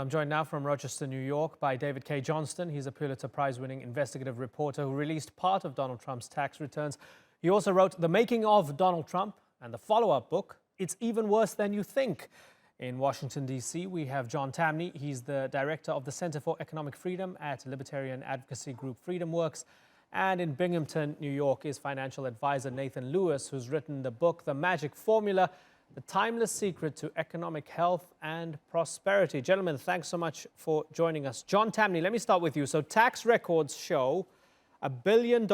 I'm joined now from Rochester, New York by David Cay Johnston. He's a Pulitzer Prize-winning investigative reporter who released part of Donald Trump's tax returns. He also wrote The Making of Donald Trump and the follow-up book, It's Even Worse Than You Think. In Washington, D.C., we have John Tamny. He's the director of the Center for Economic Freedom at libertarian advocacy group FreedomWorks. And in Binghamton, New York, is financial advisor Nathan Lewis, who's written the book, The Magic Formula, The Timeless Secret to Economic Health and Prosperity. Gentlemen, thanks so much for joining us. John Tamny, let me start with you. So tax records show $1 billion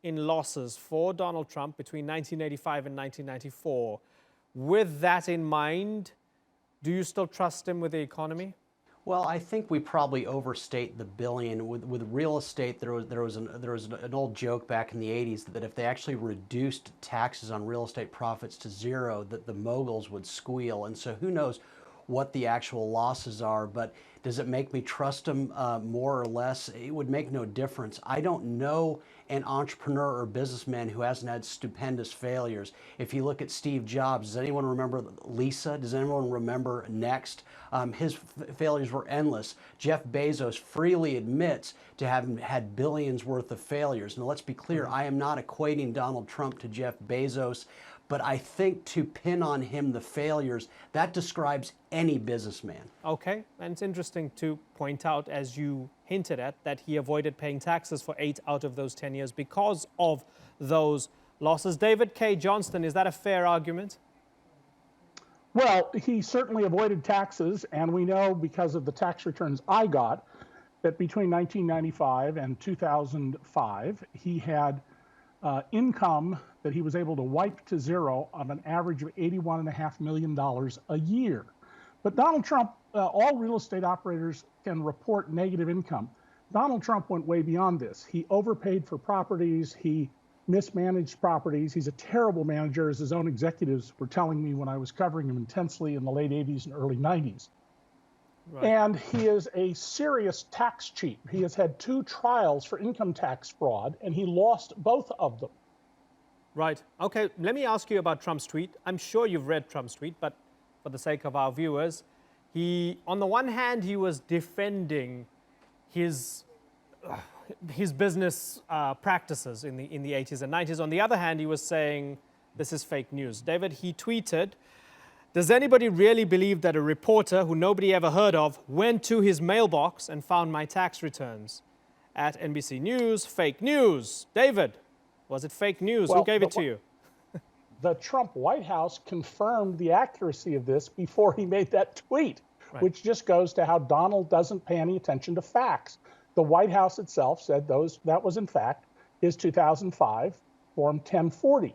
in losses for Donald Trump between 1985 and 1994. With that in mind, do you still trust him with the economy? Well, I think we probably overstate the billion. With real estate, there was an old joke back in the 80s that if they actually reduced taxes on real estate profits to zero, that the moguls would squeal. And so who knows what the actual losses are, but does it make me trust them more or less? It would make no difference. I don't know an entrepreneur or businessman who hasn't had stupendous failures. If you look at Steve Jobs, does anyone remember Lisa? Does anyone remember Next? His failures were endless. Jeff Bezos freely admits to having had billions worth of failures. Now let's be clear, I am not equating Donald Trump to Jeff Bezos, but I think to pin on him the failures, that describes any businessman. Okay, and it's interesting to point out, as you hinted at, that he avoided paying taxes for 8 out of those 10 years because of those losses. David Cay Johnston, is that a fair argument? Well, he certainly avoided taxes, and we know because of the tax returns I got that between 1995 and 2005, he had income that he was able to wipe to zero on an average of $81.5 million a year. But Donald Trump, all real estate operators can report negative income. Donald Trump went way beyond this. He overpaid for properties. He mismanaged properties. He's a terrible manager, as his own executives were telling me when I was covering him intensely in the late 80s and early 90s. Right. And he is a serious tax cheat. He has had 2 trials for income tax fraud, and he lost both of them. Right. Okay, let me ask you about Trump's tweet. I'm sure you've read Trump's tweet, but for the sake of our viewers, on the one hand, he was defending his business practices in the 80s and 90s. On the other hand, he was saying this is fake news. David, he tweeted, "Does anybody really believe that a reporter who nobody ever heard of went to his mailbox and found my tax returns?" At NBC News, fake news. David, was it fake news? Who gave it to you? The Trump White House confirmed the accuracy of this before he made that tweet, right, which just goes to how Donald doesn't pay any attention to facts. The White House itself said that was in fact his 2005 Form 1040.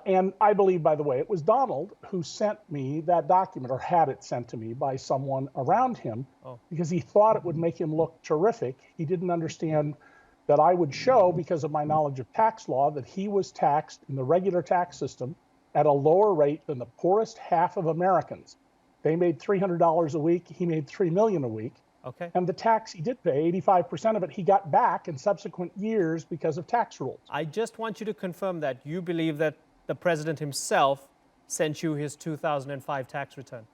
And I believe, by the way, it was Donald who sent me that document, or had it sent to me by someone around him, because he thought it would make him look terrific. He didn't understand that I would show, because of my knowledge of tax law, that he was taxed in the regular tax system at a lower rate than the poorest half of Americans. They made $300 a week. He made $3 million a week. Okay. And the tax he did pay, 85% of it, he got back in subsequent years because of tax rules. I just want you to confirm that you believe that the president himself sent you his 2005 tax return.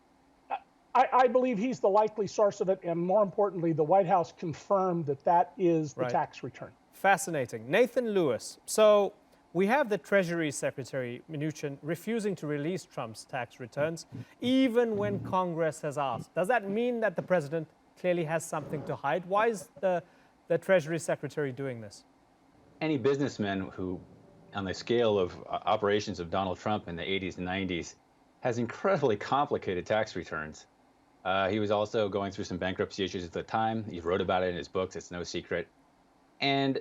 I believe he's the likely source of it, and more importantly, the White House confirmed that that is the tax return. Fascinating. Nathan Lewis. So we have the Treasury Secretary Mnuchin refusing to release Trump's tax returns, even when Congress has asked. Does that mean that the president clearly has something to hide? Why is the Treasury Secretary doing this? Any businessman who, on the scale of operations of Donald Trump in the 80s and 90s, has incredibly complicated tax returns. He was also going through some bankruptcy issues at the time. He wrote about it in his books. It's no secret. And,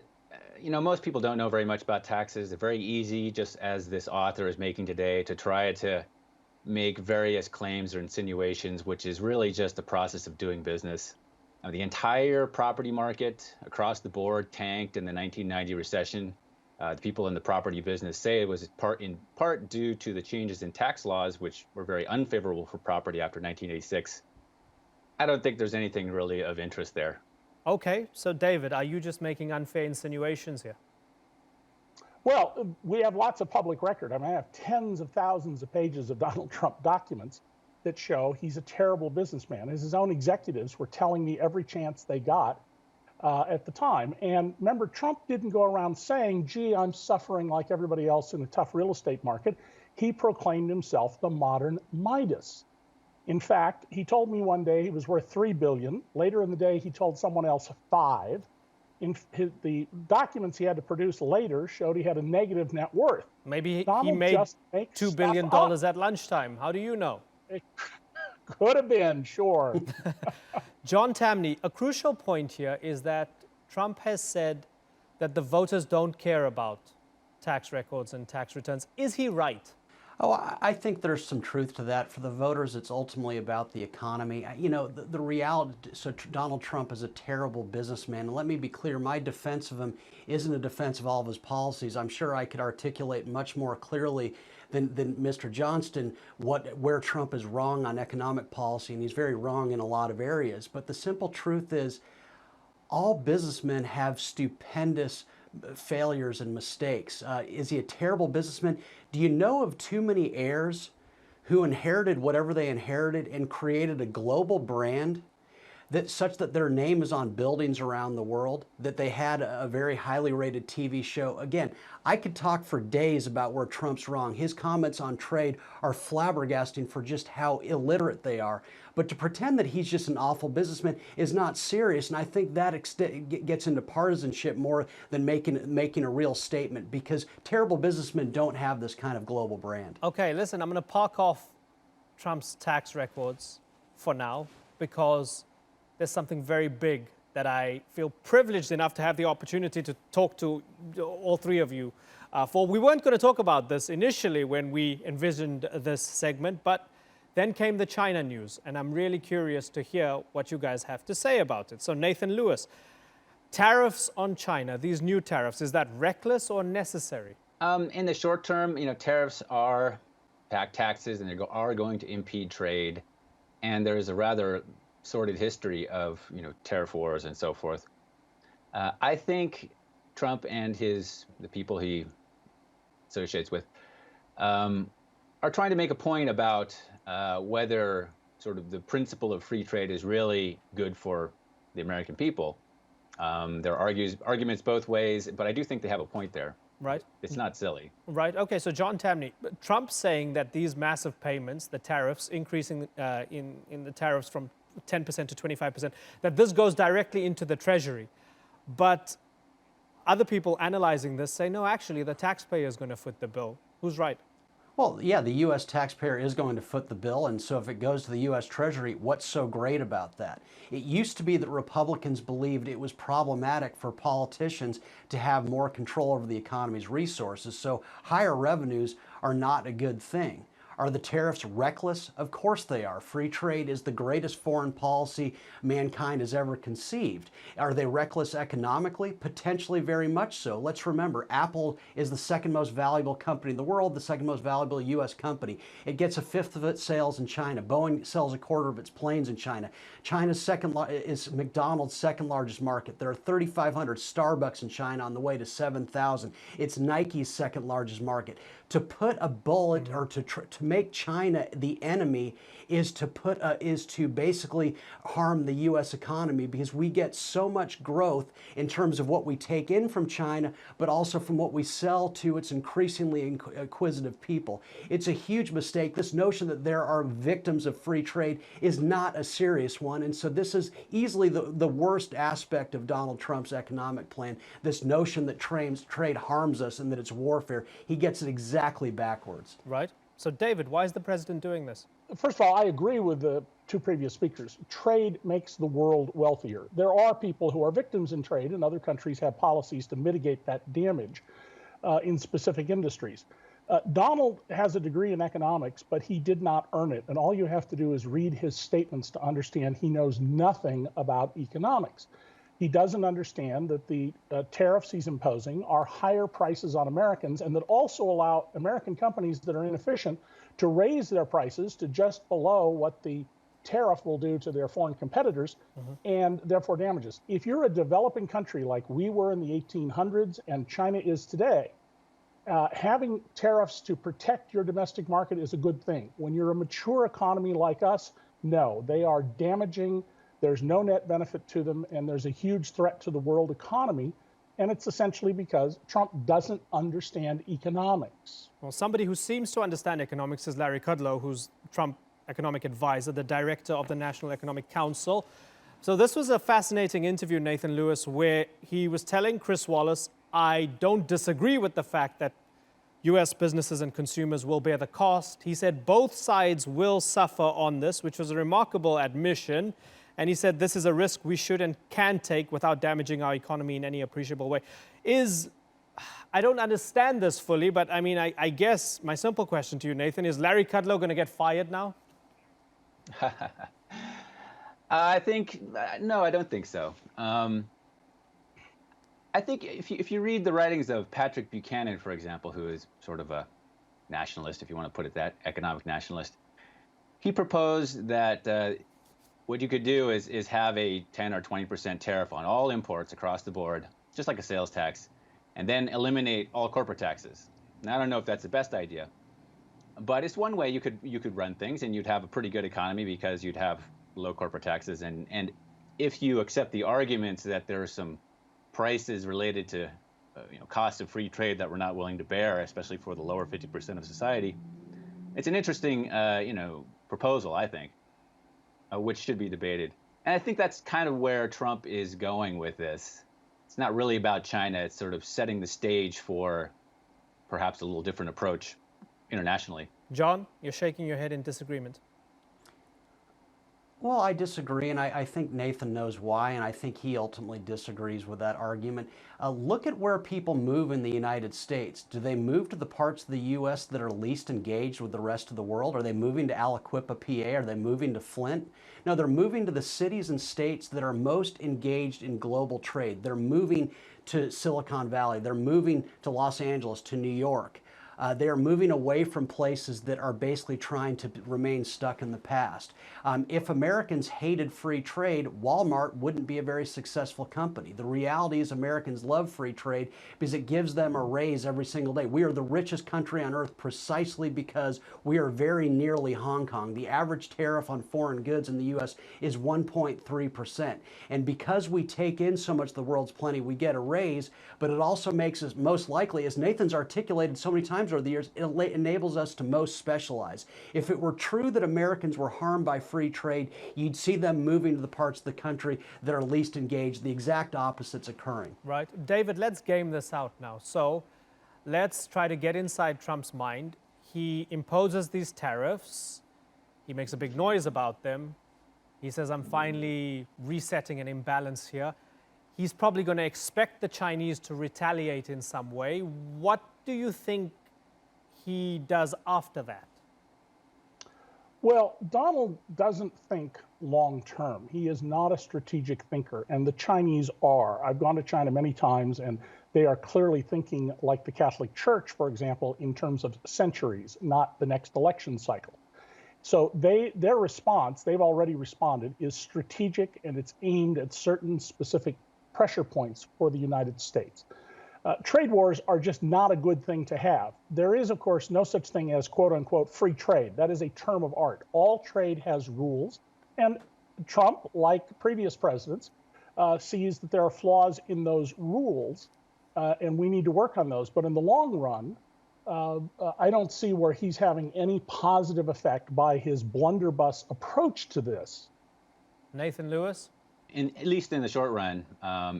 you know, most people don't know very much about taxes. They're very easy, just as this author is making today, to try to make various claims or insinuations, which is really just the process of doing business. The entire property market across the board tanked in the 1990 recession. The people in the property business say it was in part due to the changes in tax laws, which were very unfavorable for property after 1986. I don't think there's anything really of interest there. Okay, so David, are you just making unfair insinuations here? Well, we have lots of public record. I mean, I have tens of thousands of pages of Donald Trump documents. that show he's a terrible businessman, as his own executives were telling me every chance they got at the time. And remember, Trump didn't go around saying, gee, I'm suffering like everybody else in a tough real estate market. He proclaimed himself the modern Midas. In fact, he told me one day he was worth $3 billion. Later in the day, he told someone else $5. The documents he had to produce later showed he had a negative net worth. Maybe Donald he made just makes $2 billion stuff up. at lunchtime. How do you know? It could have been, sure. John Tamny, a crucial point here is that Trump has said that the voters don't care about tax records and tax returns. Is he right? Oh, I think there's some truth to that. For the voters, it's ultimately about the economy. You know, the reality, so Donald Trump is a terrible businessman. And let me be clear, my defense of him isn't a defense of all of his policies. I'm sure I could articulate much more clearly than Mr. Johnston where Trump is wrong on economic policy, and he's very wrong in a lot of areas. But the simple truth is, all businessmen have stupendous failures and mistakes. Is he a terrible businessman? Do you know of too many heirs who inherited whatever they inherited and created a global brand that such that their name is on buildings around the world, that they had a very highly rated TV show? Again, I could talk for days about where Trump's wrong. His comments on trade are flabbergasting for just how illiterate they are. But to pretend that he's just an awful businessman is not serious, and I think that gets into partisanship more than making a real statement, because terrible businessmen don't have this kind of global brand. Okay, listen, I'm going to park off Trump's tax records for now, because there's something very big that I feel privileged enough to have the opportunity to talk to all three of you for. We weren't going to talk about this initially when we envisioned this segment, but then came the China news, and I'm really curious to hear what you guys have to say about it. So Nathan Lewis, tariffs on China, these new tariffs, is that reckless or necessary? In the short term, tariffs are back taxes, and they are going to impede trade. And there is a rather sordid history of tariff wars and so forth. I think Trump and the people he associates with are trying to make a point about whether sort of the principle of free trade is really good for the American people. There are arguments both ways, but I do think they have a point there. Right. It's not silly. Right. Okay. So John Tamny, Trump's saying that these massive payments, the tariffs, increasing in the tariffs from 10% to 25%, that this goes directly into the Treasury. But other people analyzing this say, no, actually, the taxpayer is going to foot the bill. Who's right? Well, yeah, the U.S. taxpayer is going to foot the bill, and so if it goes to the U.S. Treasury, what's so great about that? It used to be that Republicans believed it was problematic for politicians to have more control over the economy's resources, so higher revenues are not a good thing. Are the tariffs reckless? Of course they are. Free trade is the greatest foreign policy mankind has ever conceived. Are they reckless economically? Potentially very much so. Let's remember, Apple is the second most valuable company in the world, the second most valuable U.S. company. It gets a fifth of its sales in China. Boeing sells a quarter of its planes in China. China's is McDonald's second largest market. There are 3,500 Starbucks in China on the way to 7,000. It's Nike's second largest market. To put a bullet or to make China the enemy is to basically harm the U.S. economy, because we get so much growth in terms of what we take in from China, but also from what we sell to its increasingly inquisitive people. It's a huge mistake. This notion that there are victims of free trade is not a serious one, and so this is easily the worst aspect of Donald Trump's economic plan, this notion that trade harms us and that it's warfare. He gets it exactly backwards. Right. So, David, why is the president doing this? First of all, I agree with the two previous speakers. Trade makes the world wealthier. There are people who are victims in trade, and other countries have policies to mitigate that damage in specific industries. Donald has a degree in economics, but he did not earn it. And all you have to do is read his statements to understand he knows nothing about economics. He doesn't understand that the tariffs he's imposing are higher prices on Americans, and that also allow American companies that are inefficient to raise their prices to just below what the tariff will do to their foreign competitors, and therefore damages. If you're a developing country like we were in the 1800s and China is today, having tariffs to protect your domestic market is a good thing. When you're a mature economy like us, no, they are damaging. There's no net benefit to them, and there's a huge threat to the world economy. And it's essentially because Trump doesn't understand economics. Well, somebody who seems to understand economics is Larry Kudlow, who's Trump economic advisor, the director of the National Economic Council. So this was a fascinating interview, Nathan Lewis, where he was telling Chris Wallace, I don't disagree with the fact that U.S. businesses and consumers will bear the cost. He said both sides will suffer on this, which was a remarkable admission. And he said this is a risk we should and can take without damaging our economy in any appreciable way. I don't understand this fully, but I mean, I guess my simple question to you, Nathan, is Larry Kudlow going to get fired now? No, I don't think so. I think if you read the writings of Patrick Buchanan, for example, who is sort of a nationalist, if you want to put it that, economic nationalist, he proposed that what you could do is have a 10 or 20% tariff on all imports across the board, just like a sales tax, and then eliminate all corporate taxes. Now, I don't know if that's the best idea, but it's one way you could run things, and you'd have a pretty good economy because you'd have low corporate taxes. And if you accept the arguments that there are some prices related to cost of free trade that we're not willing to bear, especially for the lower 50% of society, it's an interesting proposal, I think. Which should be debated. And I think that's kind of where Trump is going with this. It's not really about China. It's sort of setting the stage for perhaps a little different approach internationally. John, you're shaking your head in disagreement. Well, I disagree, and I think Nathan knows why, and I think he ultimately disagrees with that argument. Look at where people move in the United States. Do they move to the parts of the U.S. that are least engaged with the rest of the world? Are they moving to Aliquippa, PA? Are they moving to Flint? No, they're moving to the cities and states that are most engaged in global trade. They're moving to Silicon Valley. They're moving to Los Angeles, to New York. They are moving away from places that are basically trying to remain stuck in the past. If Americans hated free trade, Walmart wouldn't be a very successful company. The reality is Americans love free trade because it gives them a raise every single day. We are the richest country on earth precisely because we are very nearly Hong Kong. The average tariff on foreign goods in the U.S. is 1.3%. And because we take in so much of the world's plenty, we get a raise, but it also makes us most likely, as Nathan's articulated so many times over the years, it enables us to most specialize. If it were true that Americans were harmed by free trade, you'd see them moving to the parts of the country that are least engaged. The exact opposite's occurring. Right. David, let's game this out now. So let's try to get inside Trump's mind. He imposes these tariffs. He makes a big noise about them. He says, I'm finally resetting an imbalance here. He's probably going to expect the Chinese to retaliate in some way. What do you think he does after that? Well, Donald doesn't think long term. He is not a strategic thinker, and the Chinese are. I've gone to China many times, and they are clearly thinking like the Catholic Church, for example, in terms of centuries, not the next election cycle. So their response, they've already responded, is strategic, and it's aimed at certain specific pressure points for the United States. Trade wars are just not a good thing to have. There is, of course, no such thing as quote unquote free trade. That is a term of art. All trade has rules. And Trump, like previous presidents, sees that there are flaws in those rules, and we need to work on those. But in the long run, I don't see where he's having any positive effect by his blunderbuss approach to this. Nathan Lewis? At least in the short run,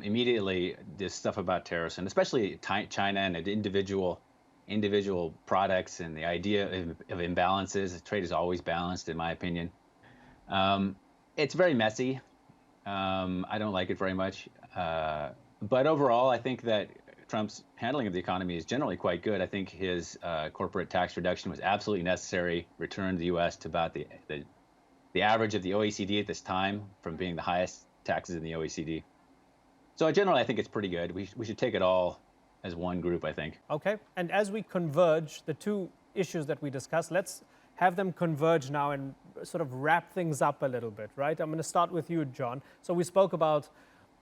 immediately this stuff about tariffs, and especially China and individual products, and the idea of imbalances. Trade is always balanced, in my opinion. It's very messy. I don't like it very much. But overall, I think that Trump's handling of the economy is generally quite good. I think his corporate tax reduction was absolutely necessary, returned the U.S. to about the average of the OECD at this time, from being the highest taxes in the OECD. So generally, I think it's pretty good. We should take it all as one group, I think. Okay. And as we converge, the two issues that we discussed, let's have them converge now and sort of wrap things up a little bit, right? I'm going to start with you, John. So we spoke about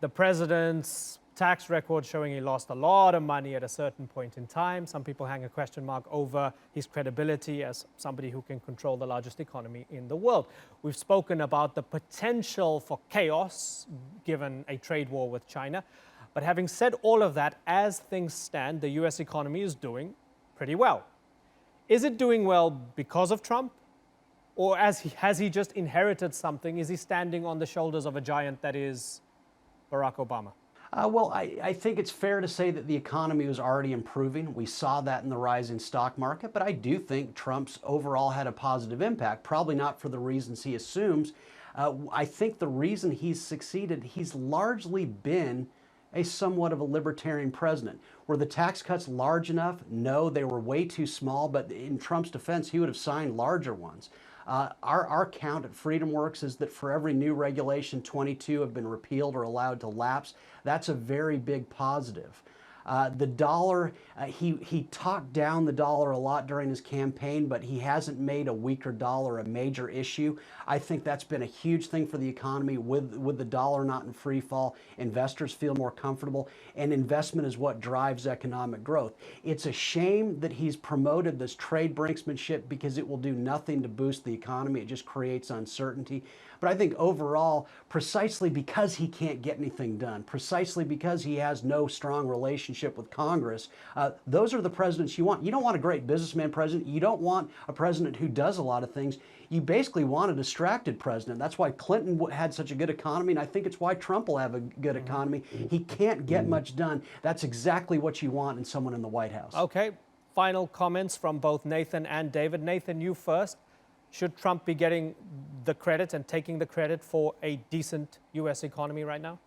the president's tax record showing he lost a lot of money at a certain point in time. Some people hang a question mark over his credibility as somebody who can control the largest economy in the world. We've spoken about the potential for chaos given a trade war with China. But having said all of that, as things stand, the US economy is doing pretty well. Is it doing well because of Trump? Or has he just inherited something? Is he standing on the shoulders of a giant that is Barack Obama? Well, I think it's fair to say that the economy was already improving. We saw that in the rising stock market, but I do think Trump's overall had a positive impact, probably not for the reasons he assumes. I think the reason he's succeeded, he's largely been a somewhat of a libertarian president. Were the tax cuts large enough? No, they were way too small, but in Trump's defense, he would have signed larger ones. Our count at FreedomWorks is that for every new regulation, 22 have been repealed or allowed to lapse. That's a very big positive. The dollar, he talked down the dollar a lot during his campaign, but he hasn't made a weaker dollar a major issue. I think that's been a huge thing for the economy. With the dollar not in free fall, investors feel more comfortable, and investment is what drives economic growth. It's a shame that he's promoted this trade brinksmanship because it will do nothing to boost the economy. It just creates uncertainty. But I think overall, precisely because he can't get anything done, precisely because he has no strong relationship with Congress, those are the presidents you want. You don't want a great businessman president. You don't want a president who does a lot of things. You basically want a distracted president. That's why Clinton had such a good economy, and I think it's why Trump will have a good economy. He can't get much done. That's exactly what you want in someone in the White House. Okay, final comments from both Nathan and David. Nathan, you first. Should Trump be getting the credit and taking the credit for a decent U.S. economy right now?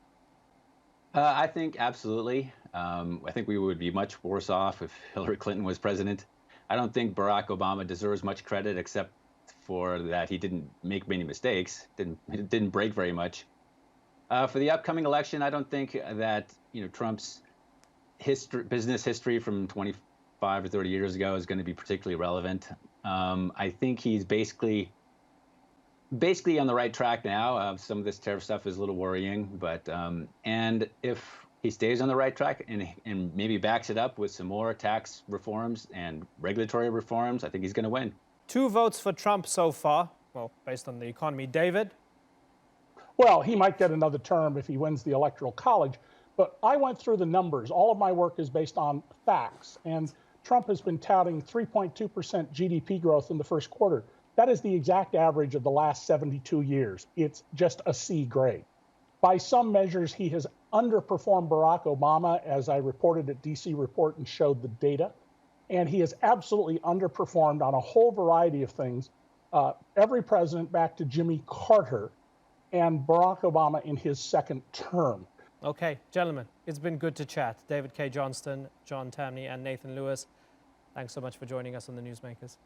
I think absolutely. I think we would be much worse off if Hillary Clinton was president. I don't think Barack Obama deserves much credit except for that he didn't make many mistakes, didn't break very much. For the upcoming election, I don't think that Trump's business history from 25 or 30 years ago is going to be particularly relevant. I think he's basically on the right track now. Some of this tariff stuff is a little worrying, but and if he stays on the right track and maybe backs it up with some more tax reforms and regulatory reforms, I think he's going to win. 2 votes for Trump so far, well, based on the economy. David? Well, he might get another term if he wins the Electoral College, but I went through the numbers. All of my work is based on facts, and Trump has been touting 3.2% GDP growth in the first quarter. That is the exact average of the last 72 years. It's just a C grade. By some measures, he has underperformed Barack Obama, as I reported at DC Report and showed the data. And he has absolutely underperformed on a whole variety of things. Every president back to Jimmy Carter and Barack Obama in his second term. Okay, gentlemen, it's been good to chat. David Cay Johnston, John Tamny, and Nathan Lewis, thanks so much for joining us on the Newsmakers.